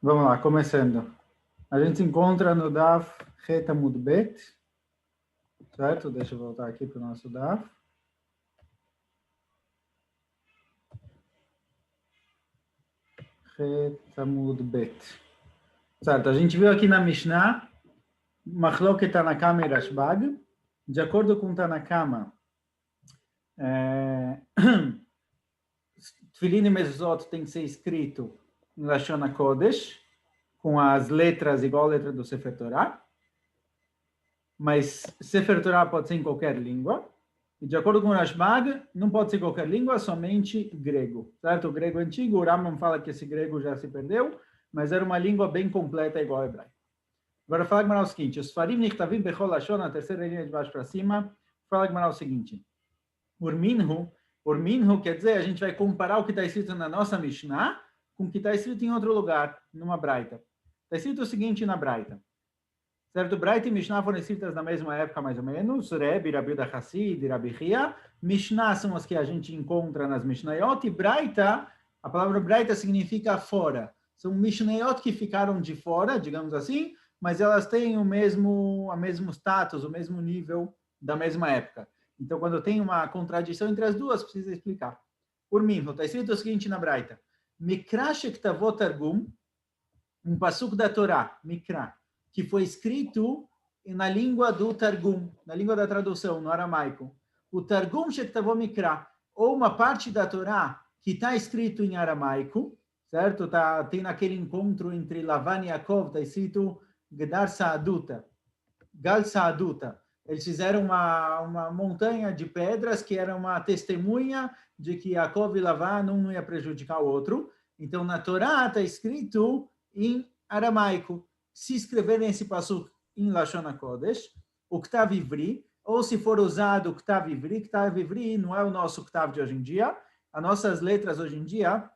Vamos lá, começando. A gente se encontra no Daf Het Amud Bet, certo? Deixa eu voltar aqui para o nosso Daf. Het Amud Bet. Certo, a gente viu aqui na Mishnah, Machloket Tanakama e Rashbag. De acordo com Tanakama, Tfilin e Mezuzot tem que ser escrito em Lashon HaKodesh, com as letras igual a letra do Sefer Torah. Mas Sefer Torah pode ser em qualquer língua. E de acordo com o Rashbag, não pode ser qualquer língua, somente grego. Certo? O grego antigo, o Rambam fala que esse grego já se perdeu, mas era uma língua bem completa, igual ao hebraico. Agora, fala Gmará o seguinte, os Farim Nichtavim Bechol Lashon, na terceira linha de baixo para cima, fala Gmará o seguinte, Urminhu quer dizer, a gente vai comparar o que está escrito na nossa Mishnah com o que está escrito em outro lugar, numa Braita. Está escrito o seguinte na Braita. Certo? Braita e Mishnah foram escritas na mesma época, mais ou menos. Rebbe, Rabi da Hassid, Rabi Chia. Mishnah são as que a gente encontra nas Mishnayot. E Braita, a palavra Braita significa fora. São Mishnayot que ficaram de fora, digamos assim, mas elas têm o mesmo status, o mesmo nível da mesma época. Então, quando tem uma contradição entre as duas, precisa explicar. Urminho, está escrito o seguinte na Braita. Mikra shektavot targum, um passuco da Torá, Mikra, que foi escrito na língua do Targum, na língua da tradução, no aramaico. O Targum Shektavot Mikra, ou uma parte da Torá que está escrito em aramaico, certo? Tem naquele encontro entre Lavan e Yaakov, está escrito Gedar Saaduta, Gal Saaduta. Eles fizeram uma montanha de pedras que era uma testemunha de que Yaakov e Lavan não ia prejudicar o outro. Então, na Torá está escrito em aramaico. Se escreverem esse passo em Lashon HaKodesh, o Ktav Ivri, ou se for usado o Ktav Ivri não é o nosso Ktav de hoje em dia. As nossas letras hoje em dia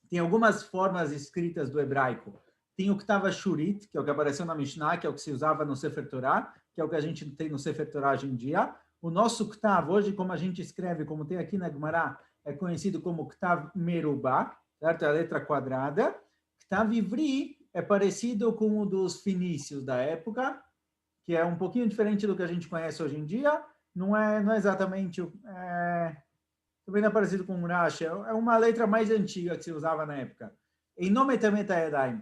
tem algumas formas escritas do hebraico. Tem o Ktav Ashurit, que é o que apareceu na Mishnah, que é o que se usava no Sefer Torah, que é o que a gente tem no Sefer Torah hoje em dia. O nosso Ktav, hoje, como a gente escreve, como tem aqui na Gemara, é conhecido como Ktav Merubah, certo? É a letra quadrada. Ktav Ivri é parecido com o dos fenícios da época, que é um pouquinho diferente do que a gente conhece hoje em dia. Não é exatamente... também não é parecido com o Rashi. É uma letra mais antiga que se usava na época. Em nome também Taedaim.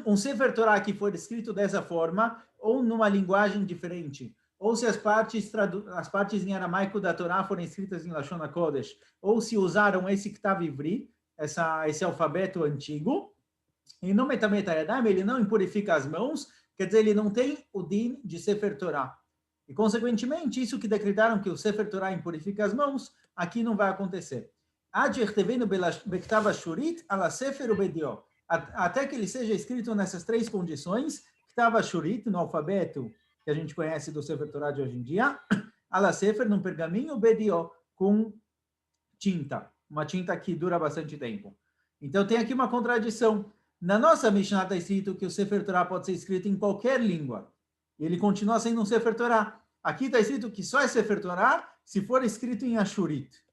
Um Sefer Torah que foi escrito dessa forma, ou numa linguagem diferente, ou se as partes em aramaico da Torá foram escritas em Lashon HaKodesh, ou se usaram esse Ktav Ivri, esse alfabeto antigo, em nome também Taedaim, ele não impurifica as mãos, quer dizer, ele não tem o din de Sefer Torah. E, consequentemente, isso que decretaram que o Sefer Torah impurifica as mãos, aqui não vai acontecer. Até que ele seja escrito nessas três condições, Ktav Shurit, no alfabeto que a gente conhece do Sefer Torah de hoje em dia, ala Sefer, num pergaminho, Bedio, com tinta, uma tinta que dura bastante tempo. Então, tem aqui uma contradição. Na nossa Mishnah está escrito que o Sefer Torah pode ser escrito em qualquer língua. E ele continua sendo um Sefer Torah. Aqui está escrito que só é Sefer Torah se for escrito em Ashurit.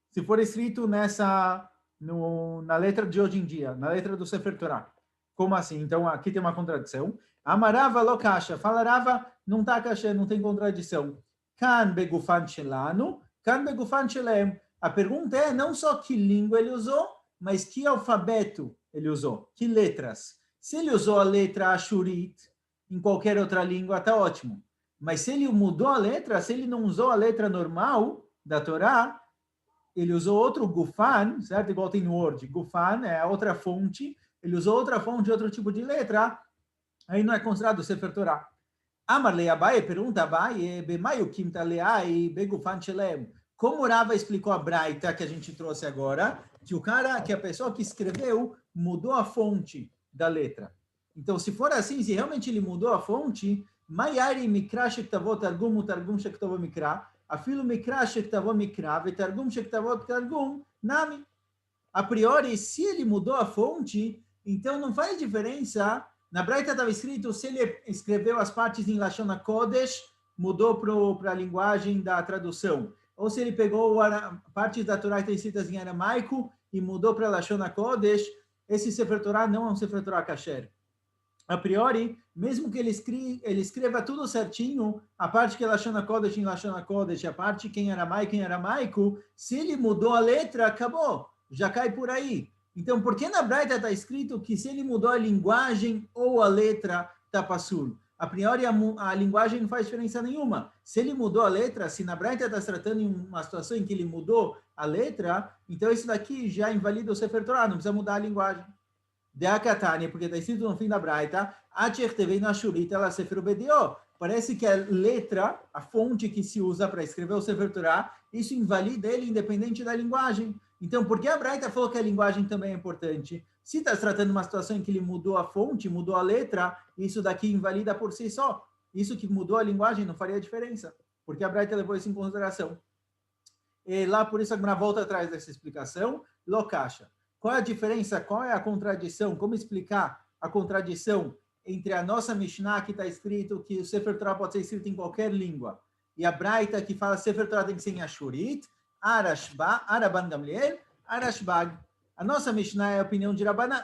Se for escrito na letra de hoje em dia, na letra do Sefer Torah. Como assim? Então, aqui tem uma contradição. Amarava lo kasha. Fala Rava, não está kasha, não tem contradição. Kan begufan shelanu, kan begufan shelem. A pergunta é não só que língua ele usou, mas que alfabeto ele usou, que letras. Se ele usou a letra Ashurit em qualquer outra língua, está ótimo. Mas se ele mudou a letra, se ele não usou a letra normal da Torá, ele usou outro Gufan, certo? Igual tem no Word. Gufan é a outra fonte. Ele usou outra fonte, outro tipo de letra. Aí não é considerado Sefer Torah. Amarlei Abaye, pergunta Abaye, Bemayu Kimta Leai, Begufan Shelem. Como Rava explicou a Braita que a gente trouxe agora, que a pessoa que escreveu mudou a fonte da letra. Então, se for assim, se realmente ele mudou a fonte, Mayari Mikra Shektavot Targum Targum Shektavot Mikra, Afilo Mikra Shektavot Mikra, Vetargum Shektavot Targum Nami. A priori, se ele mudou a fonte, então não faz diferença. Na Braita estava escrito, se ele escreveu as partes em Lashon HaKodesh, mudou para a linguagem da tradução. Ou se ele pegou partes da Torá que estão escritas em aramaico e mudou para Lashon HaKodesh, esse Sefer Torah não é um Sefer Torah kasher. A priori, mesmo que ele escreva tudo certinho, a parte que é Lashon HaKodesh em Lashon HaKodesh, a parte quem era aramaico, se ele mudou a letra, acabou, já cai por aí. Então, por que na Braita está escrito que se ele mudou a linguagem ou a letra, está passul? A priori, a linguagem não faz diferença nenhuma. Se ele mudou a letra, se na Braita está se tratando em uma situação em que ele mudou a letra, então isso daqui já invalida o Sefer Torah, não precisa mudar a linguagem. De Akatani, porque está escrito no fim da Braita, parece que a letra, a fonte que se usa para escrever o Sefer Torah, isso invalida ele independente da linguagem. Então, por que a Braita falou que a linguagem também é importante? Se está se tratando de uma situação em que ele mudou a fonte, mudou a letra, isso daqui invalida por si só. Isso que mudou a linguagem não faria diferença, porque a Braita levou isso em consideração. E lá, por isso, a volta atrás dessa explicação, Lokacha. Qual é a diferença? Qual é a contradição? Como explicar a contradição entre a nossa Mishnah, que está escrito que o Sefer Torah pode ser escrito em qualquer língua, e a Braita, que fala que Sefer Torah tem que ser em Ashurit, Araban Gamliel, Arashbag. A nossa Mishnah é a opinião de Rabanan.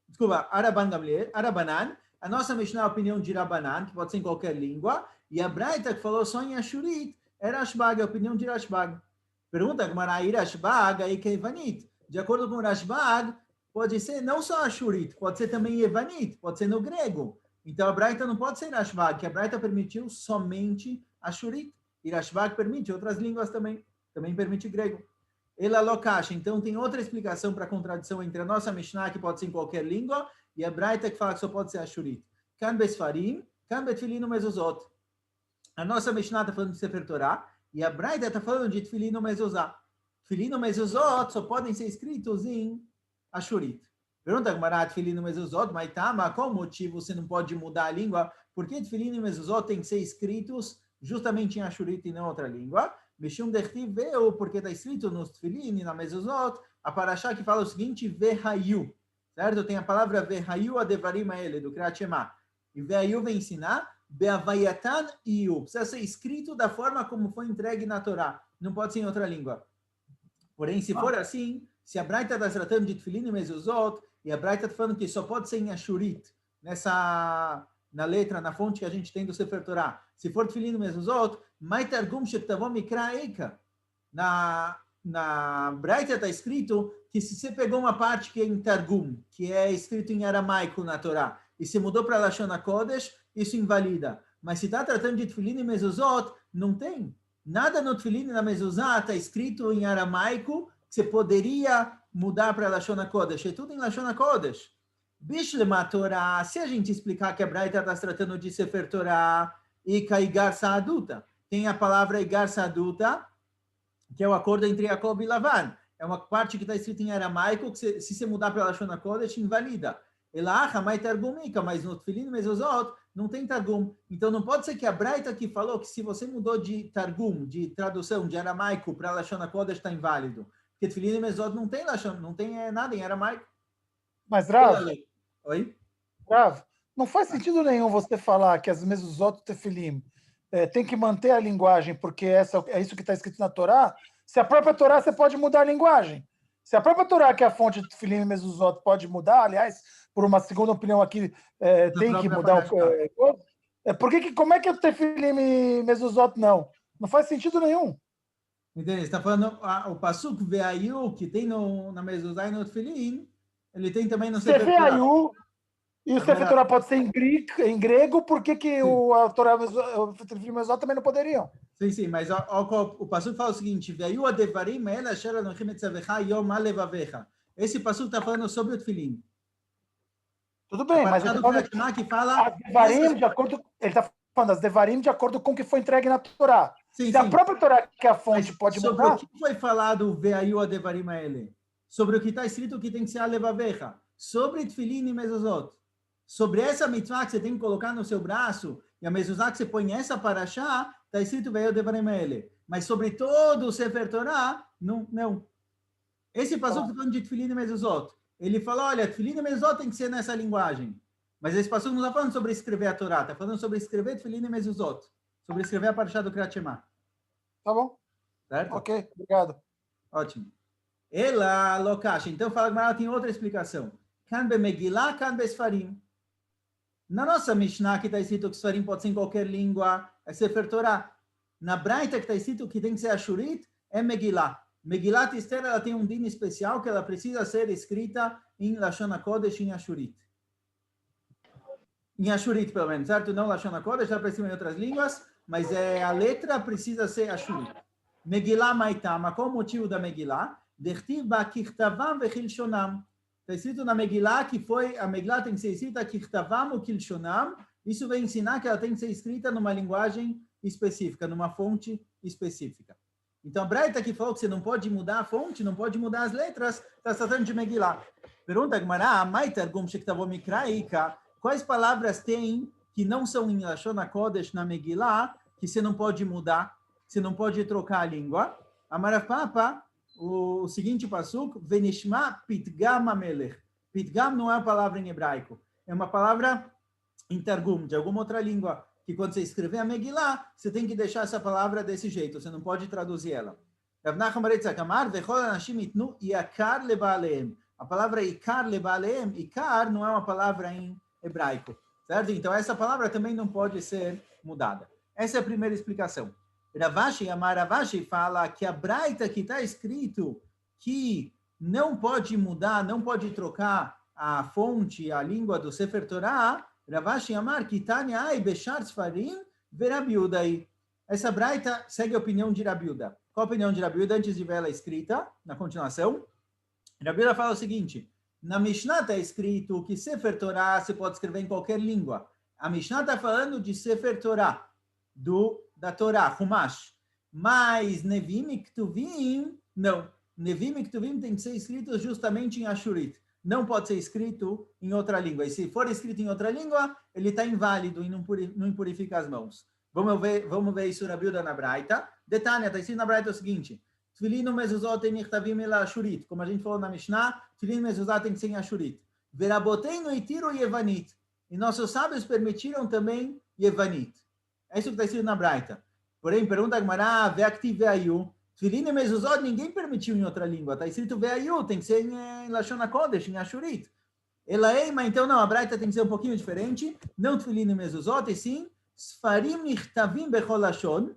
Desculpa, Araban Gamliel, Arabanan. A nossa Mishnah é a opinião de Rabanan, que pode ser em qualquer língua, e a Braita, que falou só em Ashurit, é Rashbag, a opinião de Rashbag. Pergunta, Gmará, Rashbag, aí que é Ivanit. De acordo com o Rashbag, pode ser não só Ashurit, pode ser também Evanit, pode ser no grego. Então a Braita não pode ser Rashbag, que a Braita permitiu somente Ashurit. E Rashbag permite outras línguas também permite grego. Ela Lokash, então tem outra explicação para a contradição entre a nossa Mishnah, que pode ser em qualquer língua, e a Braita, que fala que só pode ser Ashurit. Kan Besfarim, Kan Betfilin Mezuzot. A nossa Mishnah está falando de Sefer Torah, e a Braita está falando de Tfilin Mezuzah. Tfilin Mezuzot só podem ser escritos em Ashurit. Pergunta Gmará, Tfilin Mezuzot, mas qual o motivo você não pode mudar a língua? Por que Tfilin e Mezuzot têm que ser escritos justamente em Ashurit e não outra língua? Mishum Dertiv veio, porque está escrito nos Tfilin e na Mezuzot, a Parashá que fala o seguinte, Vehayu, certo? Tem a palavra Vehayu adevarim ele, do Kriyat Shema. E Vehayu vem ensinar Beavayatan Iu. Precisa ser escrito da forma como foi entregue na Torá. Não pode ser em outra língua. Porém, se for assim, se a Braita está tratando de Tfilin e Mezuzot, e a Braita está falando que só pode ser em Ashurit, na letra, na fonte que a gente tem do Sefer Torah, se for Tfilin e Mezuzot, Maitargum Shektavon Mikra Eika. Na Braita está escrito que se você pegou uma parte que é em Targum, que é escrito em aramaico na Torá, e se mudou para Lashon HaKodesh, isso invalida. Mas se está tratando de Tfilin e Mezuzot, não tem. Nada no Tfilin e na Mezuzah está escrito em aramaico que você poderia mudar para Lashon HaKodesh. É tudo em Lashon HaKodesh. Bishlema Torah, se a gente explicar que a Braita está se tratando de Sefer Torah e Igar Sa'aduta, tem a palavra Igar Sa'aduta, que é o acordo entre Jacob e Lavan. É uma parte que está escrita em aramaico, que se você mudar para Lashon HaKodesh, invalida. Elacha, mai targumika, mas no Tfilin e Mezuzot não tem targum. Então não pode ser que a Braita que falou que se você mudou de targum, de tradução de aramaico para Lashon HaKodesh está inválido. Porque Tfilin e Mezuzot não tem Lashon, não tem nada em aramaico. Mas, Rav, oi? Rav, não faz sentido nenhum você falar que as Mezuzot e Tefilim tem que manter a linguagem, porque é isso que está escrito na Torá. Se a própria Torá você pode mudar a linguagem. Se a própria Torá, que é a fonte de Tefilim e Mezuzot, pode mudar, aliás, por uma segunda opinião aqui, tem que mudar como é que o Tefilim e Mezuzot não? Não faz sentido nenhum. Entende? Você está falando o Pasuk Veayu, que tem na Mezuzah e no Tefilim, ele tem também no Sefer Torah. Veayu, e o Sefer Torah pode ser em grego, por que o Torá o Tefilim e Mezuzot também não poderiam? Sim, mas o Pasuk fala o seguinte, Veayu adevarim ela asher anochim etzavecha yom alevavecha. Esse Pasuk está falando sobre o Tefilim. Tudo bem, mas ele está falando as Devarim de acordo com o que foi entregue na Torá. Se a própria Torá, que é a fonte, pode mudar... Sobre o que foi falado Veayu adevarim ele? Sobre o que está escrito que tem que ser alevavecha. Sobre Tfilin e Mezuzot. Sobre essa mitzvah que você tem que colocar no seu braço, e a Mezuzah que você põe nessa parashá, está escrito Veayu adevarim ele. Mas sobre todo o Sefer Torah, não. Esse Pasuk está falando de Tfilin e Mezuzot. Ele falou, olha, Tfilin e Mezuzot tem que ser nessa linguagem. Mas esse Pasuk não está falando sobre escrever a Torá, está falando sobre escrever Tfilin e Mezuzot. Sobre escrever a parashá do Kriyat Shema. Tá bom. Certo? Ok, obrigado. Ótimo. Ela, Lokash. Então, fala que ela tem outra explicação. kan bemegilá, kan besfarim. Na nossa Mishnah, que está escrito que Sfarim pode ser em qualquer língua, é Sefer Torah. Na Braita, que está escrito que tem que ser Ashurit, é Megillah. Megillat Esther, ela tem um din especial que ela precisa ser escrita em Lashon HaKodesh, em Ashurit. Em Ashurit, pelo menos, certo? Não Lashon HaKodesh, ela precisa em outras línguas, mas a letra precisa ser Ashurit. Megillah Maitama, qual o motivo da Megillah? Dertiv ba kirtavam vechilshonam. Está escrito na Megillah que a Megillah tem que ser escrita kirtavam ou kilshonam. Isso vai ensinar que ela tem que ser escrita numa linguagem específica, numa fonte específica. Então, a Braita que falou que você não pode mudar a fonte, não pode mudar as letras, está tratando de Megillah. Pergunta a Gemara, quais palavras tem que não são em Lashon HaKodesh na Megillah, que você não pode mudar, você não pode trocar a língua? Amarav Papa, o seguinte pasuk, Venishma Pitgam Amelech. Pitgam não é uma palavra em hebraico, é uma palavra em Targum, de alguma outra língua, que quando você escrever a Megillah, você tem que deixar essa palavra desse jeito, você não pode traduzir ela. A palavra ikar lebaaleem, ikar não é uma palavra em hebraico, certo? Então essa palavra também não pode ser mudada. Essa é a primeira explicação. Ravashi fala que a Braita que está escrito que não pode mudar, não pode trocar a fonte, a língua do Sefer Torah, Ravashi Amar, Kitania ai Bechar Sfarim, Verabiudai. Essa Braita segue a opinião de Rabiuda. Qual a opinião de Rabiuda antes de ver ela escrita, na continuação? Rabiuda fala o seguinte, na Mishnah está escrito que Sefer Torah se pode escrever em qualquer língua. A Mishnah está falando de Sefer Torah, da Torá, Humash. Mas Nevim e Ktuvim, não. Nevim e Ktuvim tem que ser escritos justamente em Ashurit. Não pode ser escrito em outra língua. E se for escrito em outra língua, ele está inválido e não impurifica as mãos. Vamos ver isso na Bilda na Braita. Detânia, está escrito na Braita o seguinte. Tfilin mezuzot em Nichtavim ela Ashurit. Como a gente falou na Mishnah, Tfilin mezuzot tem que ser em Ashurit. Veraboteinu itiro Yevanit. E nossos sábios permitiram também Yevanit. É isso que está escrito na Braita. Porém, pergunta a Gemara, ve'aktiv ve'ayu. Tfilin e mezuzot ninguém permitiu em outra língua. Está escrito ve'ayu, tem que ser em Lashon HaKodesh, em Ashurit. Elaeima, então não, a Braita tem que ser um pouquinho diferente. Não tfilin e mezuzot, e sim Sfarim nichtavim bechol lashon.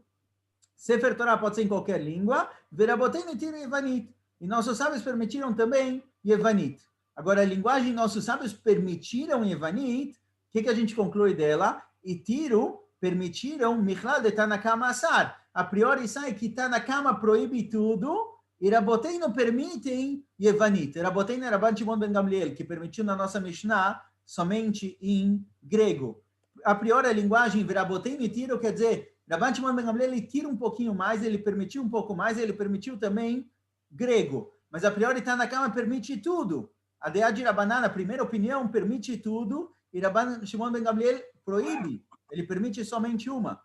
Sefer Torah pode ser em qualquer língua. Veraboteinu itiro Yevanit. E nossos sábios permitiram também Yevanit. Agora, a linguagem nossos sábios permitiram Yevanit, o que a gente conclui dela? Itiro permitiram Michlal de Tanakama Asar. A priori sai que Tanakama proíbe tudo e Raboteinu permitem Yevanit. Raboteinu era Rabban Shimon ben Gamliel, que permitiu na nossa Mishnah somente em grego. A priori a linguagem Raboteinu e Tiro quer dizer, Rabban Shimon ben Gamliel ele tira um pouquinho mais, ele permitiu um pouco mais, ele permitiu também grego. Mas a priori Tanakama permite tudo. A Deá de Rabanan, a primeira opinião, permite tudo e Rabban Shimon ben Gamliel proíbe. Ele permite somente uma.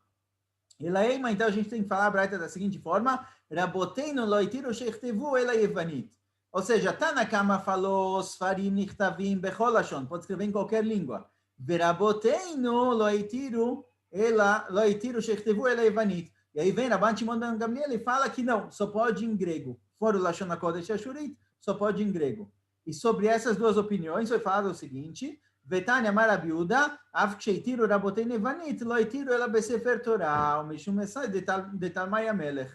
Elaeima, então a gente tem que falar a Braita da seguinte forma, Raboteinu loitiru sheichtevu ela Yevanit. Ou seja, Tanakama falou, Sfarim nichtavim bechol lashon, pode escrever em qualquer língua. Veraboteinu loitiru sheichtevu ela Yevanit. E aí vem Rabban Shimon ben Gamliel e fala que não, só pode em grego. Fora o Lashon HaKodesh Ashurit, só pode em grego. E sobre essas duas opiniões foi falado o seguinte, Vetania Marabiuda, Avksheitiru Raboteinu Yevanit, Loitiru ela Besefer Torah, Mishum Esai de Talmai Amelech.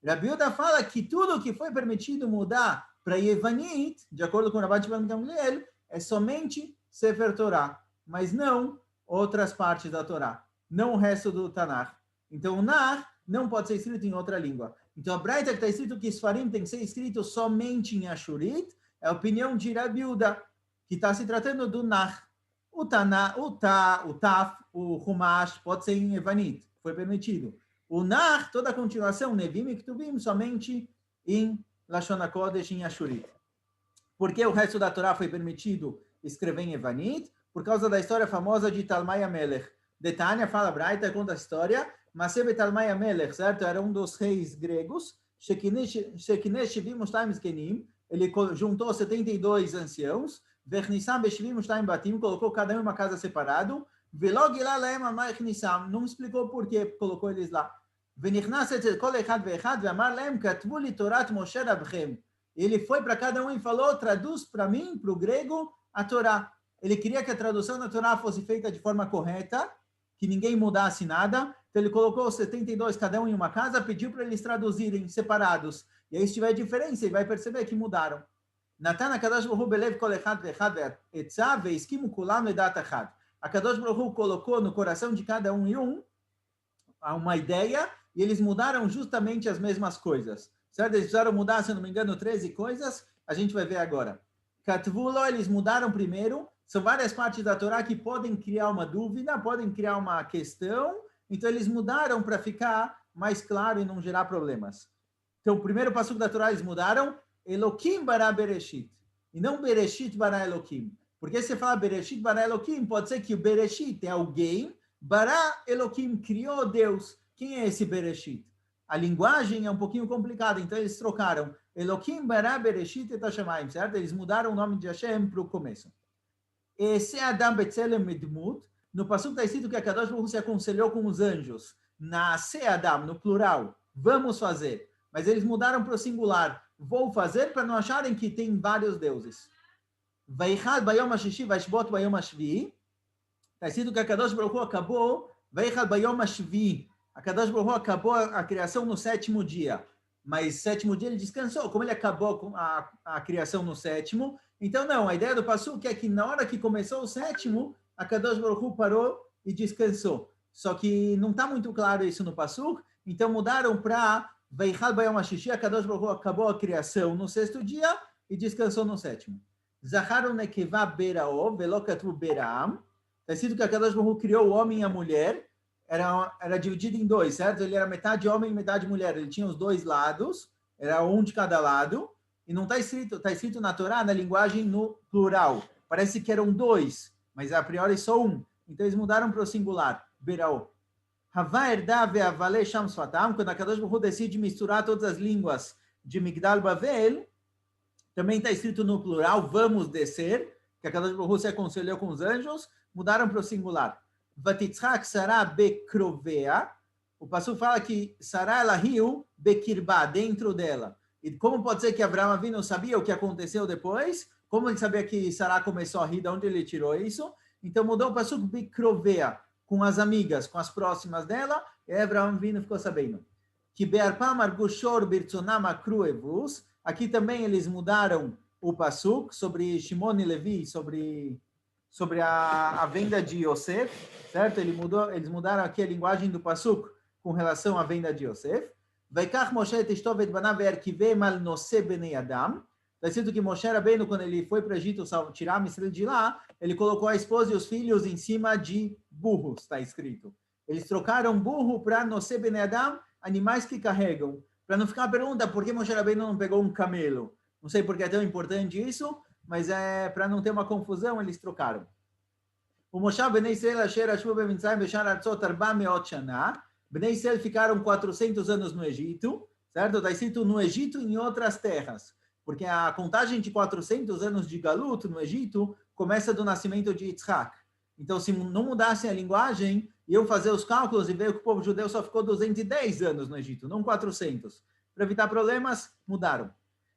Rabiuda fala que tudo que foi permitido mudar para Yevanit, de acordo com Rabban Shimon ben Gamliel, é somente Sefer Torah, mas não outras partes da Torá, não o resto do Tanakh. Então o Nar não pode ser escrito em outra língua. Então a Braita que está escrito que Sfarim tem que ser escrito somente em Ashurit, é a opinião de Rabiuda, que está se tratando do Nar. O Taná, o Taf, o Humash, pode ser em Yevanit, foi permitido. O Nar, toda a continuação, Nevim e Ktuvim, somente em Lashon HaKodesh, em Ashurit. Por que o resto da Torá foi permitido escrever em Yevanit? Por causa da história famosa de Talmai Amelech. Detânia fala, Braita conta a história, Masebe Talmai Amelech, certo? Era um dos reis gregos, Shekinesh Shivim Ushtaim Zkenim, ele juntou 72 anciãos, Vernissam Beshivim Ushtaim Batim, colocou cada um em uma casa separado, Velog Ilá Laem Amar Echnissam, não explicou por que colocou eles lá. Venichnas Etzel Kol Echad Ve'echad Ve'amar Laem Katvu Li Torat Moshe Rabchem. Ele foi para cada um e falou, traduz para mim, para o grego, a Torá. Ele queria que a tradução da Torá fosse feita de forma correta, que ninguém mudasse nada. Então ele colocou os 72, cada um em uma casa, pediu para eles traduzirem separados. E aí, se tiver diferença, ele vai perceber que mudaram. Natan HaKadosh Baruch Hu belev kol echad ve'echad ve'etzah ve'eskimu kulam ledat echad. HaKadosh Baruch Hu colocou no coração de cada um e uma ideia, e eles mudaram justamente as mesmas coisas. Certo? Eles precisaram mudar, se não me engano, 13 coisas. A gente vai ver agora. Katvulo, eles mudaram primeiro. São várias partes da Torá que podem criar uma dúvida, podem criar uma questão. Então, eles mudaram para ficar mais claro e não gerar problemas. Então, o primeiro passuco da Torá, eles mudaram. Elokim bara Bereshit. E não Bereshit bara Elokim. Porque se você fala Bereshit bara Elokim, pode ser que o Bereshit é alguém. Bara Elokim criou Deus. Quem é esse Bereshit? A linguagem é um pouquinho complicada, então eles trocaram Elokim bara Bereshit et Hashemayim, certo? Eles mudaram o nome de Hashem para o começo. Esse Adam Betzelem Medmut, no passuco está escrito que a Kadosh Baruch Hu se aconselhou com os anjos. Nasce Adam, no plural, vamos fazer. Mas eles mudaram para o singular. Vou fazer para não acharem que tem vários deuses. Vaichad bayom hashishi vaishbot bayom hashvi. Está escrito que a Kadosh Baruch Hu acabou. Vaichad bayom hashvi. A Kadosh Baruch Hu acabou a criação no 7º dia. Mas 7º dia ele descansou. Como ele acabou com a criação no 7º, então não, a ideia do passuco é que na hora que começou o 7º, a Kadosh Baruch Hu parou e descansou. Só que não está muito claro isso no passuco, então mudaram para Veichal Bayom HaShishi, a Kadosh Baruch Hu acabou a criação no 6º dia e descansou no 7º. Zaharu Nekeva Berao, Velokatu Beraam. Está escrito que a Kadosh Baruch Hu criou o homem e a mulher, era dividido em dois, certo? Ele era metade homem e metade mulher. Ele tinha os dois lados, era um de cada lado, e não está escrito na Torá, na linguagem no plural. Parece que eram dois, mas a priori só um. Então eles mudaram para o singular, Berao. Quando a Kadosh Baruch Hu decide misturar todas as línguas de Migdal Bavel, também está escrito no plural, vamos descer, que a Kadosh Baruch Hu se aconselhou com os anjos, mudaram para o singular. Vatitzchak Sarah Bekrovea, o passuco fala que Sarah ela riu Bekirba, dentro dela. E como pode ser que Abraão Avinu sabia o que aconteceu depois? Como ele sabia que Sarah começou a rir, de onde ele tirou isso? Então mudou o passuco Bekrovea, com as amigas, com as próximas dela, e Abraão Avinu ficou sabendo. Que Be'arpam Argushor Birtzonam Akruevus, aqui também eles mudaram o passuco sobre Shimon e Levi, sobre a venda de Yosef, certo? Eles mudaram aqui a linguagem do passuco com relação à venda de Yosef. Vaikach Moshe et Ishto et banav ve'erkivem al noseh benei Adam. Está escrito que Moshe Rabbeinu, quando ele foi para o Egito tirar a Israel de lá, ele colocou a esposa e os filhos em cima de burros, está escrito. Eles trocaram burro para noseh benei Adam, animais que carregam. Para não ficar a pergunta, por que Moshe Rabbeinu não pegou um camelo? Não sei por que é tão importante isso, mas para não ter uma confusão, eles trocaram. O Moshe Bnei Israel asher ashu b'mitzrayim b'shar artzot 400 shana. Bnei Israel ficaram 400 anos no Egito, certo? Está escrito no Egito e em outras terras, porque a contagem de 400 anos de Galut no Egito começa do nascimento de Yitzhak. Então, se não mudassem a linguagem, iam fazer os cálculos e ver que o povo judeu só ficou 210 anos no Egito, não 400. Para evitar problemas, mudaram.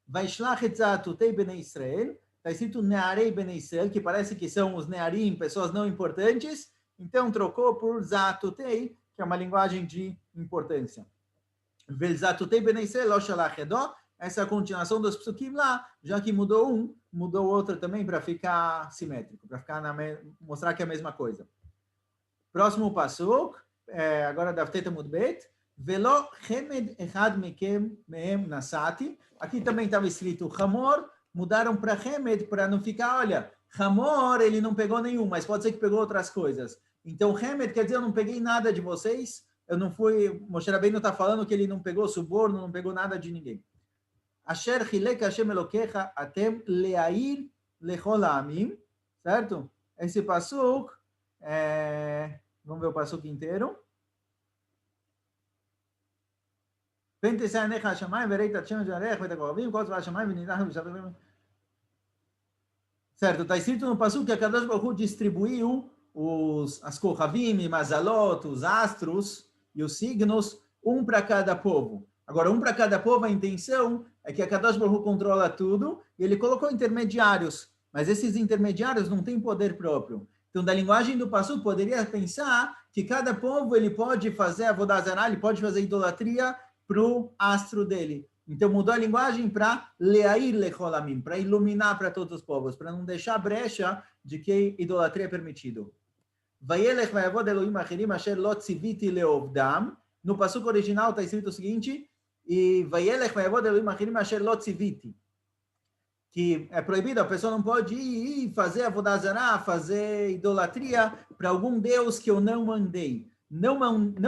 Vaishlach et zatutei bnei Israel. Está escrito Nearei Bnei Israel, que parece que são os Nearim, pessoas não importantes. Então, trocou por Zatutei, que é uma linguagem de importância. Vel Zatutei Bnei Israel, Oshalach Edó. Essa é a continuação dos psukim lá, já que mudou um, mudou outro também para ficar simétrico, para mostrar que é a mesma coisa. Próximo pasuk, agora da Teta Mudbet. Velo Chemed Echad Mekem Mehem Nasati. Aqui também estava escrito Hamor, mudaram para Hemed, para não ficar, olha, Hamor, ele não pegou nenhum, mas pode ser que pegou outras coisas. Então, Hemed quer dizer, eu não peguei nada de vocês, eu não fui, Moshe Rabbeinu está falando que ele não pegou suborno, não pegou nada de ninguém. Asher chilek Hashem Elokecha atem leair lechol ha'amim, certo? Esse pasuk, vamos ver o pasuk inteiro. Certo, está escrito no passuco que a Kadosh Baruch Hu distribuiu as Kohavim, Mazalot, os astros e os signos, um para cada povo. Agora, um para cada povo, a intenção é que a Kadosh Baruch Hu controla tudo e ele colocou intermediários. mas esses intermediários não têm poder próprio. Então, da linguagem do Passuco, poderia pensar que cada povo ele pode fazer avodah zará, ele pode fazer idolatria para o astro dele. Então, mudou a linguagem para leair lecholamim, para iluminar para todos os povos, para não deixar brecha de que idolatria é permitido. Vayelech vayavod Elohim achirim asher lo tziviti leovdam. No Passuco original está escrito o seguinte, e Vayelech vayavod Elohim achirim asher lo tziviti, que é proibido, a pessoa não pode ir fazer avodah zará, fazer idolatria para algum Deus que eu não mandei. Não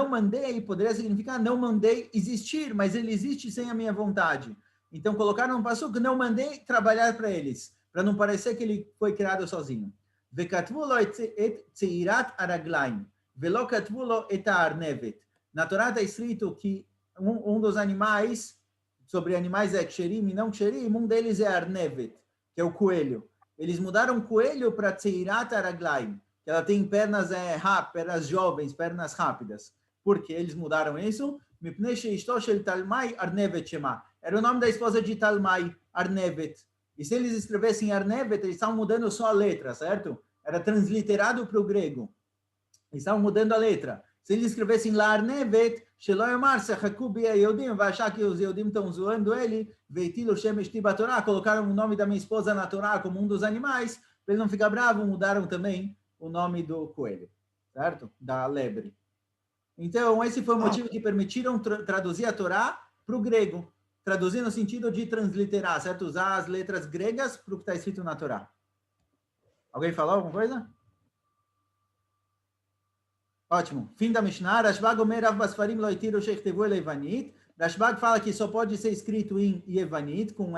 mandei poderia significar não mandei existir, mas ele existe sem a minha vontade. Então colocaram um passo que não mandei trabalhar para eles, para não parecer que ele foi criado sozinho. Vekatvu lo et tzeirat araglaim, velo katvu lo et arnevet. Na Torá está escrito que um dos animais, sobre animais é ksherim e não ksherim, um deles é arnevet, que é o coelho. Eles mudaram coelho para tzeirat araglaim, que ela tem pernas pernas jovens, pernas rápidas. Por que eles mudaram isso? Era o nome da esposa de Talmai, Arnevet. E se eles escrevessem Arnevet, eles estavam mudando só a letra, certo? Era transliterado para o grego. Eles estavam mudando a letra. Se eles escrevessem lá Arnevet, vai achar que os Yehudim estão zoando ele, colocaram o nome da minha esposa na Torá como um dos animais, para ele não ficar bravo, mudaram também o nome do coelho, certo? Da lebre. Então, esse foi o motivo que permitiram traduzir a Torá para o grego. Traduzir no sentido de transliterar, certo? Usar as letras gregas para o que está escrito na Torá. Alguém falou alguma coisa? Ótimo. Fim da Mishnah. Rashbag Omer Rav Basfarim lo itiru shechtevu el Evanit. Rashbag fala que só pode ser escrito em Evanit, com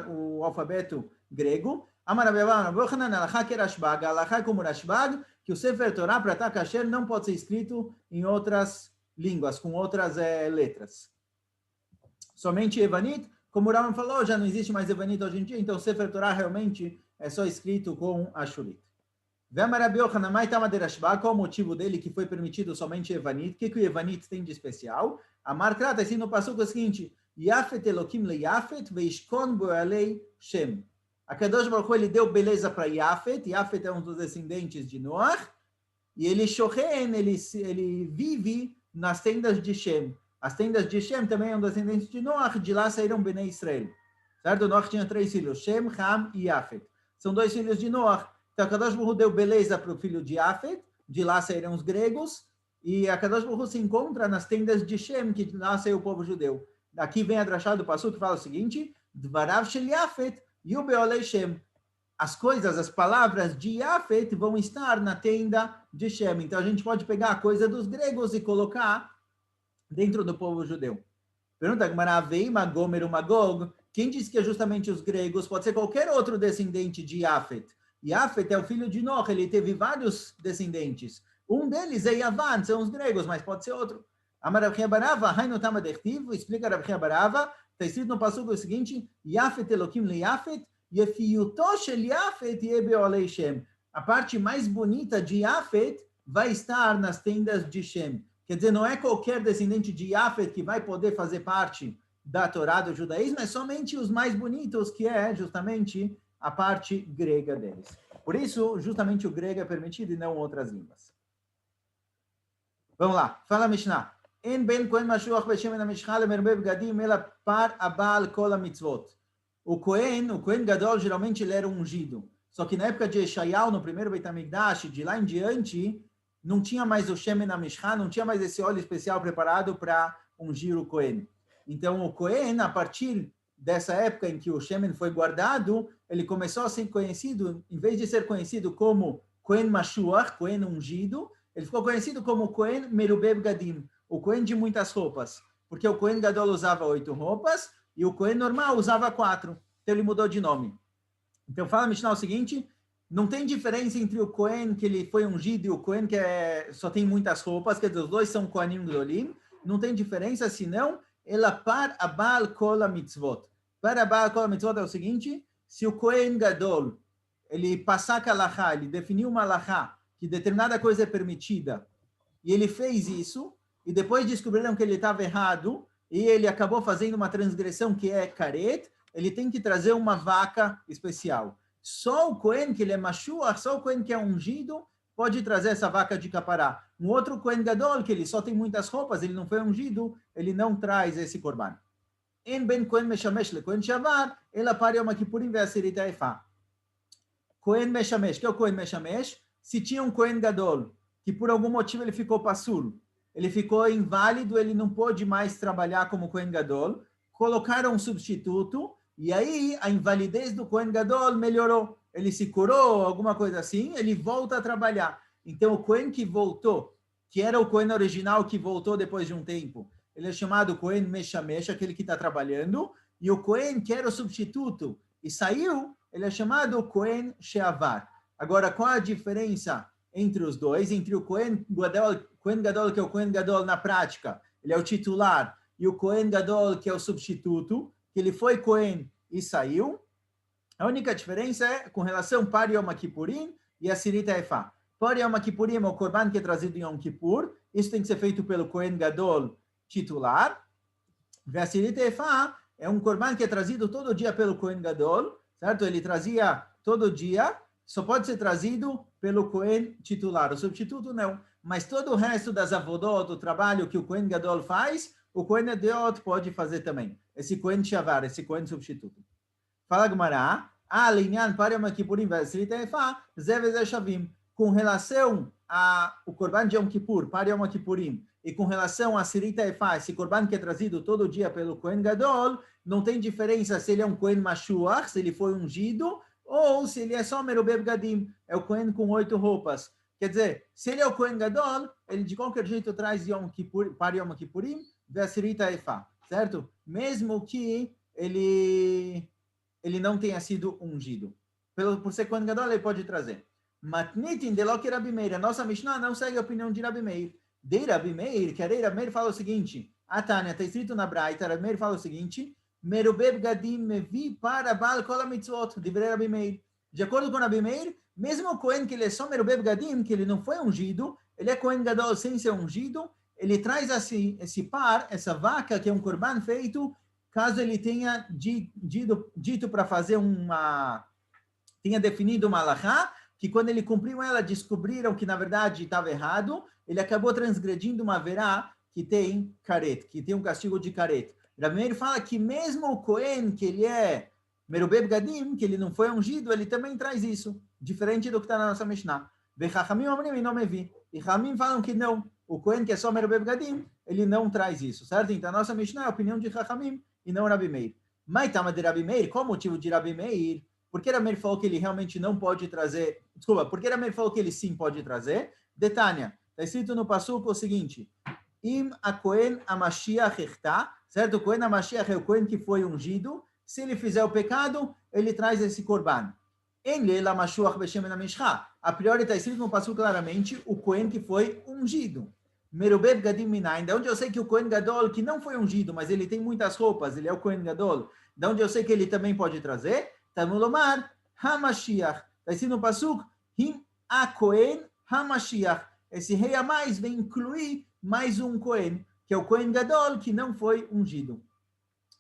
o alfabeto grego. Amar Rav Yochanan, alachá que Rashbag, alachá como Rashbag, que o Sefer Torah para estar kasher não pode ser escrito em outras línguas, com outras letras. Somente Evanit, como o Rambam falou, já não existe mais Evanit hoje em dia, então o Sefer Torah realmente é só escrito com Ashurit. V'amar Rav Yochanan, mai tama de Rashbag, qual o motivo dele que foi permitido somente Evanit? O que o Evanit tem de especial? Amar trata assim no passuco o seguinte, Yafet Elokim le Yafet veishkon boalei Shem. A Kadosh Baruch Hu, ele deu beleza para Yafet. Yafet é um dos descendentes de Noach. E ele ele vive nas tendas de Shem. As tendas de Shem também é um descendente de Noach. De lá saíram Bnei Israel. Certo? Noach tinha 3 filhos, Shem, Ham e Yafet. São 2 filhos de Noach. Então a Kadosh Baruch Hu deu beleza para o filho de Yafet. De lá saíram os gregos. E a Kadosh Baruch Hu se encontra nas tendas de Shem, que de lá saiu o povo judeu. Aqui vem a drachá do Passuco que fala o seguinte, Dvarav shel Yafet, Shem. As coisas, as palavras de Yafet vão estar na tenda de Shem. Então a gente pode pegar a coisa dos gregos e colocar dentro do povo judeu. Pergunta Gmaravei, Magomer, Magog. Quem diz que é justamente os gregos? Pode ser qualquer outro descendente de Yafet. Yafet é o filho de Noach, ele teve vários descendentes. Um deles é Yavan, são os gregos, mas pode ser outro. Amarabchia Barava, Hainu Tamadechtiv, explica Rabchia Barava. Está escrito no passuco o seguinte, Yafet Elokim le Yafet, Yefiuto shel Yafet yebeolei Shem. A parte mais bonita de Yafet vai estar nas tendas de Shem. Quer dizer, não é qualquer descendente de Yafet que vai poder fazer parte da Torá do judaísmo, é somente os mais bonitos, que é justamente a parte grega deles. Por isso, justamente o grego é permitido e não outras línguas. Vamos lá, fala Mishnah. En ben Kohen Mashuach Beshem na Mishcha lemerbe bgadim ela par abal kol mitzvot. O Kohen Gadol, geralmente ele era ungido. Só que na época de Eshayahu, no primeiro Beit HaMikdash, de lá em diante, não tinha mais o Shemen na Mishcha, não tinha mais esse óleo especial preparado para ungir o Kohen. Então o Kohen, a partir dessa época em que o Shemen foi guardado, ele começou a ser conhecido, em vez de ser conhecido como Kohen Mashuach, Kohen ungido, ele ficou conhecido como Kohen Merubeh Bgadim, o Kohen de muitas roupas, porque o Kohen Gadol usava 8 roupas e o Kohen normal usava 4. Então ele mudou de nome. Então fala Mishnah o seguinte, não tem diferença entre o Kohen que ele foi ungido e o Kohen que só tem muitas roupas, quer dizer, os dois são Kohanim Gdolim, não tem diferença, senão ela par abal kol mitzvot. Par abal kol mitzvot é o seguinte, se o Kohen Gadol, ele passar a halachá, ele definiu uma halachá, que determinada coisa é permitida, e ele fez isso, e depois descobriram que ele estava errado, e ele acabou fazendo uma transgressão que é karet, ele tem que trazer uma vaca especial. Só o Cohen que ele é Mashuach, só o Cohen que é ungido, pode trazer essa vaca de capará. Um outro Cohen Gadol, que ele só tem muitas roupas, ele não foi ungido, ele não traz esse korban. En ben Cohen Meshamesh le Cohen Shavar, ela para Yom Kippurim ve'asirit ha'efa. Cohen Meshamesh, que é o Cohen Meshamesh? Se tinha um Cohen Gadol, que por algum motivo ele ficou passul, ele ficou inválido, ele não pôde mais trabalhar como Cohen Gadol, colocaram um substituto, e aí a invalidez do Cohen Gadol melhorou. Ele se curou, alguma coisa assim, ele volta a trabalhar. Então, o Cohen que voltou, que era o Cohen original que voltou depois de um tempo, ele é chamado Cohen Meshamesh, aquele que está trabalhando, e o Cohen que era o substituto e saiu, ele é chamado Cohen Sheavar. Agora, qual a diferença entre os dois? Entre o Cohen Gadol, que é o Cohen Gadol na prática, ele é o titular, e o Cohen Gadol, que é o substituto, que ele foi Cohen e saiu. A única diferença é com relação para Yom Kippurim e a Sirita Efá. Para Yom Kippurim é o korban que é trazido em Yom Kippur, isso tem que ser feito pelo Cohen Gadol titular. E a Sirita Efá é um korban que é trazido todo dia pelo Cohen Gadol, certo? Ele trazia todo dia, só pode ser trazido pelo Cohen titular, o substituto não. Mas todo o resto das avodot, o trabalho que o Cohen Gadol faz, o Cohen Gadol pode fazer também. Esse Cohen Shavar, esse Cohen substituto. Fala Gemara, Linyan para Yom Kippurim ve'asrita efá, ze veze shavim. Com relação ao Korban de Yom Kippur, para Yom Kippurim, e com relação a Sirita Efá, esse Korban que é trazido todo dia pelo Cohen Gadol, não tem diferença se ele é um Cohen Mashuach, se ele foi ungido, ou se ele é só Merubeb Gadim, é o Cohen com 8 roupas. Quer dizer, se ele é o Cohen Gadol, ele de qualquer jeito traz Yom Kippur, para Yom Kippurim, ve'asrita efá, certo? Mesmo que ele não tenha sido ungido. Por ser Cohen Gadol, ele pode trazer. Matnitin de Loki Rabi Meir. A nossa Mishnah não segue a opinião de Rabi Meir. De Rabi Meir, que Rabi Meir fala o seguinte, Tânia, está escrito na Braita, Rabi Meir fala o seguinte, Merubeb Gadim mevi para Baal Kol HaMitzvot, de Rabi Meir. De acordo com Rabi Meir, mesmo o Cohen que ele é só Merubeb Gadim, que ele não foi ungido, ele é Cohen Gadol sem ser ungido, ele traz esse par, essa vaca, que é um korban feito, caso ele tenha dito para fazer tenha definido uma halachá, que quando ele cumpriu ela, descobriram que na verdade estava errado, ele acabou transgredindo uma verá que tem caret, que tem um castigo de caret. Rabi Meir fala que mesmo o Cohen, que ele é Merubeb Gadim, que ele não foi ungido, ele também traz isso, diferente do que está na nossa Mishnah. E Ramim falam que não, o Cohen que é só Merubeb Gadim, ele não traz isso, certo? Então a nossa Mishnah é a opinião de Chachamim e não Rabi Meir. Mas tama de Rabi Meir, qual o motivo de Rabi Meir? Por que Rabi Meir falou que ele realmente não pode trazer? Desculpa, por que Rabi Meir falou que ele sim pode trazer? Detânia, está escrito no Passuco o seguinte, Im a Cohen a Mashiach echta, certo? O Cohen a Mashiach é o Cohen que foi ungido, se ele fizer o pecado, ele traz esse korban. Em Leila Mashuach Beshem na Mishcha, a priori está escrito no Passuco claramente o Cohen que foi ungido. Merubeb Gadim Minain, de onde eu sei que o Cohen Gadol, que não foi ungido, mas ele tem muitas roupas, ele é o Cohen Gadol, de onde eu sei que ele também pode trazer, Tanulomar HaMashiach, está escrito no Pasuk, Him a Cohen HaMashiach, esse rei a mais vem incluir mais um Cohen, que é o Cohen Gadol, que não foi ungido.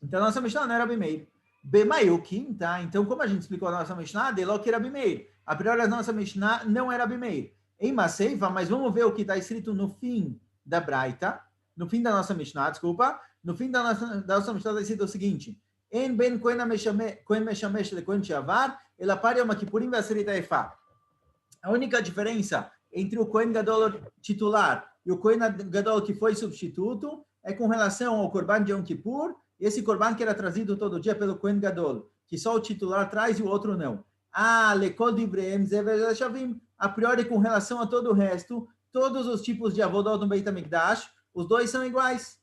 Então a nossa Mishnah não era Rabi Meir. Bemaiukim, tá? Então como a gente explicou a nossa Mishnah, de Loki Rabi Meir. A priori a nossa Mishnah não era Rabi Meir. Em Maseiva, mas vamos ver o que está escrito no fim da Braita, no fim da nossa Mishnah, desculpa, no fim da nossa Mishnah está escrito o seguinte, En ben Cohen Meshamesh le Cohen Shavar, ela para Yom Kippurim ve'asrita efá. A única diferença entre o Cohen Gadol titular e o Cohen Gadol que foi substituto é com relação ao Korban de Yom Kippur, esse Korban que era trazido todo dia pelo Cohen Gadol, que só o titular traz e o outro não. Lekol Divreim Zever Shavim. A priori, com relação a todo o resto, todos os tipos de avodot no Beit HaMikdash, os dois são iguais.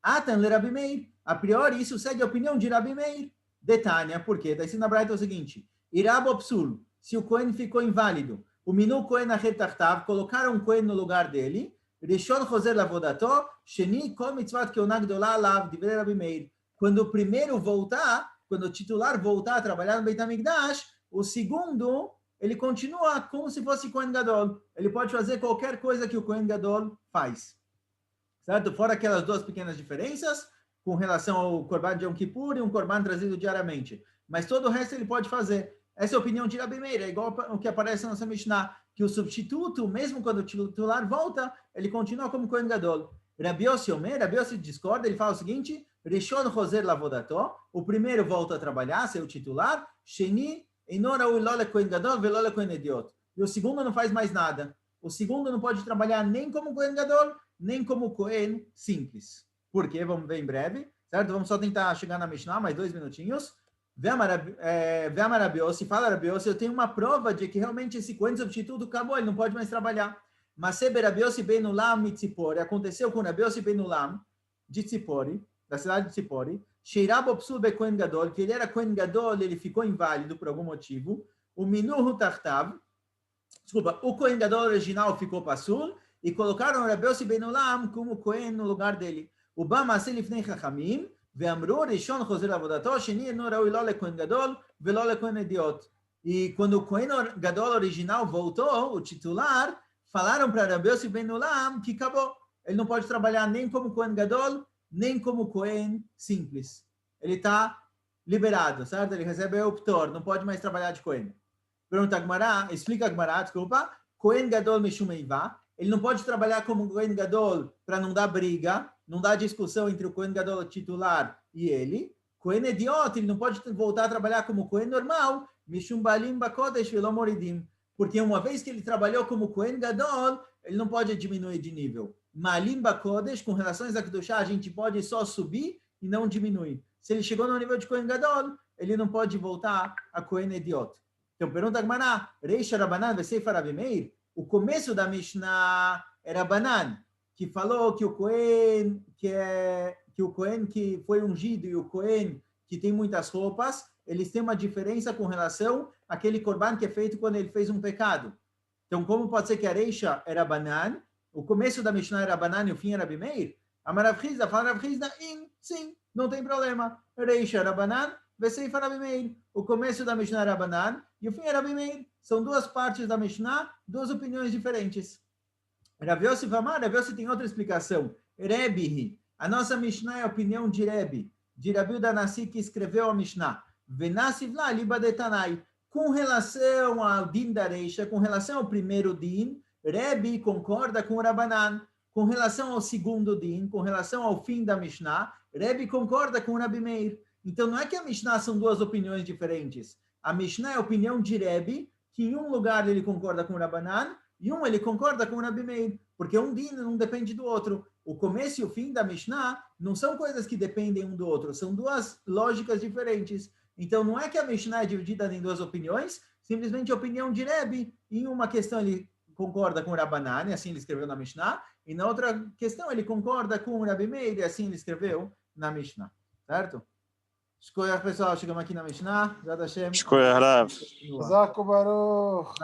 Atan le Rabi Meir. A priori, isso segue a opinião de Rabi Meir. Detânia, por quê? Daí na Braita é o seguinte, Irabo Psul, se o Cohen ficou inválido, o Minu Cohen Acher Tartav, colocaram um Cohen no lugar dele, Rishon Choser Lavodato, Sheni Kol Mitzvat Keonah Gdolah Alav, Divrei Rabi Meir. Quando o primeiro voltar, quando o titular voltar a trabalhar no Beit HaMikdash, o segundo, ele continua como se fosse Cohen Gadol. Ele pode fazer qualquer coisa que o Cohen Gadol faz. Certo? Fora aquelas duas pequenas diferenças, com relação ao Korban de Yom Kippur e um Korban trazido diariamente. Mas todo o resto ele pode fazer. Essa é a opinião de Rabi Meir, é igual o que aparece na nossa Mishnah, que o substituto, mesmo quando o titular volta, ele continua como Kohen Gadol. Rabi Yossi discorda, ele fala o seguinte, Rishon Choser Lavodato, o primeiro volta a trabalhar, ser o titular, Sheni, Enora Uilole Kohen Gadol, Velole Kohen Idiot. E o segundo não faz mais nada. O segundo não pode trabalhar nem como Kohen Gadol, nem como Kohen simples. Por quê? Vamos ver em breve, certo? Vamos só tentar chegar na Mishnah, mais 2 minutinhos. Vema Rabi Yossi, fala Rabi Yossi, eu tenho uma prova de que realmente esse Kohen substituto acabou, ele não pode mais trabalhar. Mas se Rabi Yossi ben Ulam Mitzipori, aconteceu com Rabi Yossi ben Ulam, de Tzipori, da cidade de Tzipori, Sheirabo Psul be Kohen Gadol, que ele era Kohen Gadol, ele ficou inválido por algum motivo, o Minuhu Tartav, desculpa, o Kohen Gadol original ficou Passul, e colocaram Rabi Yossi ben Ulam como Kohen no lugar dele. O Bama Selifnei Chachamim, ואמרו ראשון חוזר לעבודתו, שני אינו ראוי לא לכהן גדול ולא לכהן אידיוט. E quando o Kohen Gadol original voltou, o titular, falaram para Rabi Yossi ben Ulam que acabou. Ele não pode trabalhar nem como Kohen Gadol, nem como Kohen simples. Ele está liberado, certo? Ele recebe o Ptor, não pode mais trabalhar de Kohen. Pergunta a Gemara, explica a Gemara, desculpa. Kohen Gadol Mishum Eivá. Ele não pode trabalhar como Kohen Gadol para não dar briga, não dar discussão entre o Kohen Gadol titular e ele. Kohen Idiot, ele não pode voltar a trabalhar como Kohen normal, Mishum Balim Bakodesh Velo Moridim. Porque uma vez que ele trabalhou como Kohen Gadol, ele não pode diminuir de nível. Malim Bakodesh, com relações a Kedushá, a gente pode só subir e não diminuir. Se ele chegou no nível de Kohen Gadol, ele não pode voltar a Kohen Idiot. Então, pergunta a Gemara, Reisha Rabanan Veseifa Rabi Meir, o começo da Mishnah era Banan, que falou que o Kohen que foi ungido e o Kohen que tem muitas roupas, eles têm uma diferença com relação àquele korban que é feito quando ele fez um pecado. Então, como pode ser que a Reisha era Banan, o começo da Mishnah era Banan e o fim era Rabi Meir? A Rav Chizda fala, Rav Chizda, sim, não tem problema. Reisha era Banan, Veseifa Rabi Meir. O começo da Mishnah era Banan e o fim era Rabi Meir. São duas partes da Mishnah, duas opiniões diferentes. Rav Yossi tem outra explicação. Rebihi. A nossa Mishnah é a opinião de Rebi, de Rabi Udanassi, que escreveu a Mishnah. Venasiv la liba de Tanai. Com relação ao din da Reisha, com relação ao primeiro din, Rebi concorda com o Rabanan. Com relação ao segundo din, com relação ao fim da Mishnah, Rebi concorda com o Rabi Meir. Então, não é que a Mishnah são duas opiniões diferentes. A Mishnah é a opinião de Rebi, que em um lugar ele concorda com o Rabanan, e ele concorda com o Rabi Meir, porque um din não depende do outro. O começo e o fim da Mishnah não são coisas que dependem um do outro, são duas lógicas diferentes. Então, não é que a Mishnah é dividida em duas opiniões, simplesmente a opinião de Rebi, em uma questão ele concorda com o Rabanan, e assim ele escreveu na Mishnah, e na outra questão ele concorda com o Rabi Meir, e assim ele escreveu na Mishnah, certo? Shkoyach, pessoal, chegamos aqui na Mishnah. Zad Hashem. Shkoyach, Rav. Zaku Baruch.